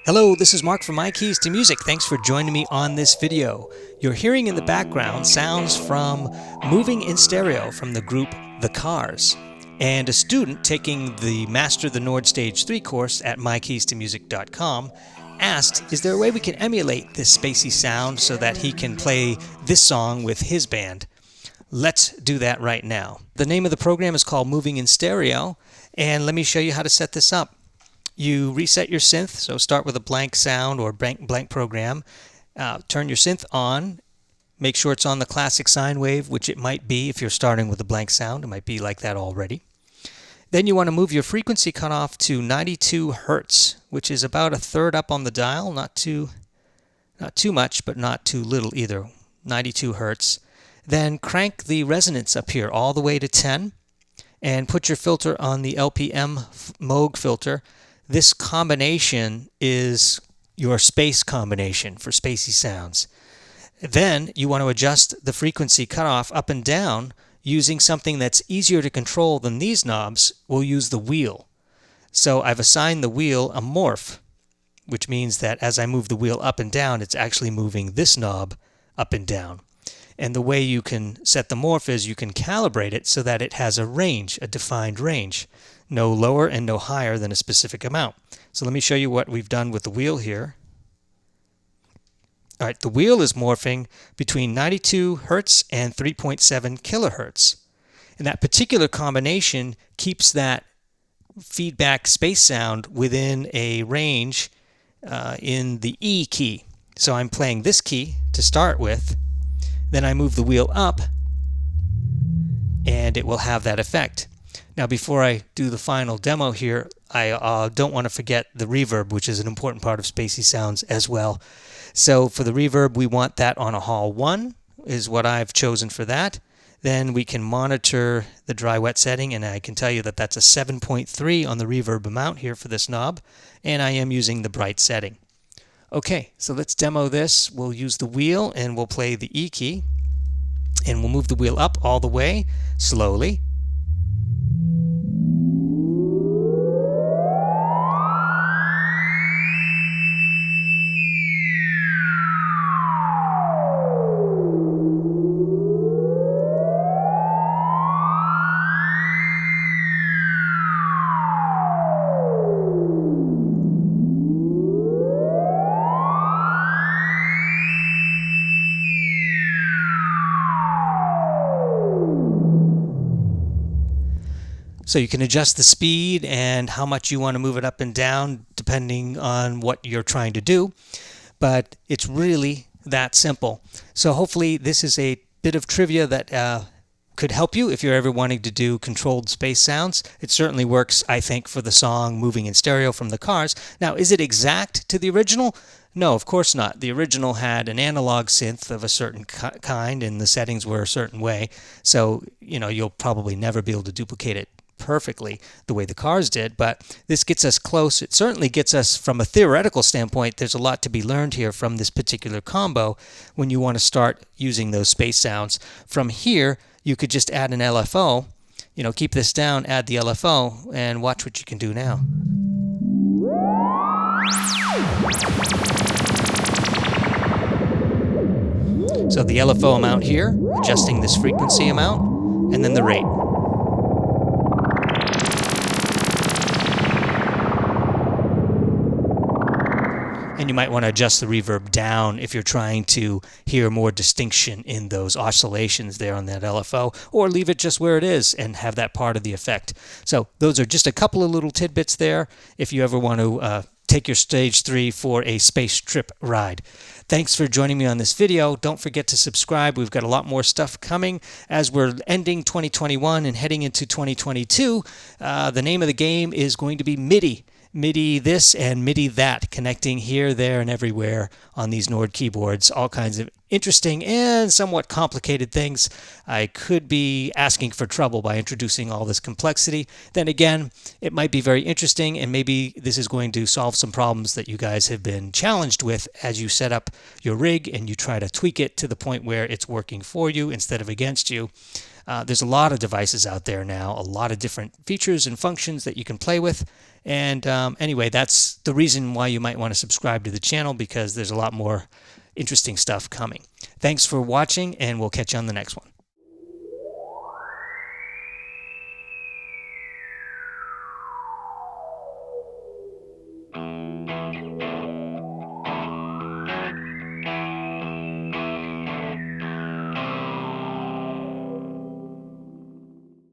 Hello, this is Mark from My Keys to Music. Thanks for joining me on this video. You're hearing in the background sounds from Moving in Stereo from the group The Cars. And a student taking the Master the Nord Stage 3 course at mykeystomusic.com asked, is there a way we can emulate this spacey sound so that he can play this song with his band? Let's do that right now. The name of the program is called Moving in Stereo, and let me show you how to set this up. You reset your synth, so start with a blank sound or blank program. Turn your synth on. Make sure it's on the classic sine wave, which it might be if you're starting with a blank sound. It might be like that already. Then you want to move your frequency cutoff to 92 hertz, which is about a third up on the dial. Not too much, but not too little either. 92 hertz. Then crank the resonance up here all the way to 10 and put your filter on the LPM Moog filter. This combination is your space combination for spacey sounds. Then you want to adjust the frequency cutoff up and down using something that's easier to control than these knobs. We'll use the wheel. So I've assigned the wheel a morph, which means that as I move the wheel up and down, it's actually moving this knob up and down. And the way you can set the morph is you can calibrate it so that it has a range, a defined range. No lower and no higher than a specific amount. So let me show you what we've done with the wheel here. All right, the wheel is morphing between 92 hertz and 3.7 kilohertz. And that particular combination keeps that feedback space sound within a range in the E key. So I'm playing this key to start with. Then I move the wheel up, and it will have that effect. Now, before I do the final demo here, I don't want to forget the reverb, which is an important part of spacey sounds as well. So for the reverb, we want that on a Hall 1, is what I've chosen for that. Then we can monitor the dry-wet setting, and I can tell you that that's a 7.3 on the reverb amount here for this knob, and I am using the bright setting. Okay, so let's demo this. We'll use the wheel, and we'll play the E key, and we'll move the wheel up all the way, slowly. So you can adjust the speed and how much you want to move it up and down depending on what you're trying to do. But it's really that simple. So hopefully this is a bit of trivia that could help you if you're ever wanting to do controlled space sounds. It certainly works, I think, for the song Moving in Stereo from the Cars. Now, is it exact to the original? No, of course not. The original had an analog synth of a certain kind and the settings were a certain way. So, you'll probably never be able to duplicate it perfectly the way the Cars did, but this gets us close. It certainly gets us, from a theoretical standpoint, there's a lot to be learned here from this particular combo when you want to start using those space sounds. From here, you could just add an LFO, keep this down, add the LFO, and watch what you can do now. So the LFO amount here, adjusting this frequency amount, and then the rate. And you might want to adjust the reverb down if you're trying to hear more distinction in those oscillations there on that LFO, or leave it just where it is and have that part of the effect. So those are just a couple of little tidbits there if you ever want to take your Stage 3 for a space trip ride. Thanks for joining me on this video. Don't forget to subscribe. We've got a lot more stuff coming as we're ending 2021 and heading into 2022. The name of the game is going to be MIDI. MIDI this and MIDI that, connecting here, there, and everywhere on these Nord keyboards. All kinds of interesting and somewhat complicated things. I could be asking for trouble by introducing all this complexity. Then again, it might be very interesting, and maybe this is going to solve some problems that you guys have been challenged with as you set up your rig and you try to tweak it to the point where it's working for you instead of against you. There's a lot of devices out there now, a lot of different features and functions that you can play with. And anyway, that's the reason why you might want to subscribe to the channel, because there's a lot more interesting stuff coming. Thanks for watching, and we'll catch you on the next one.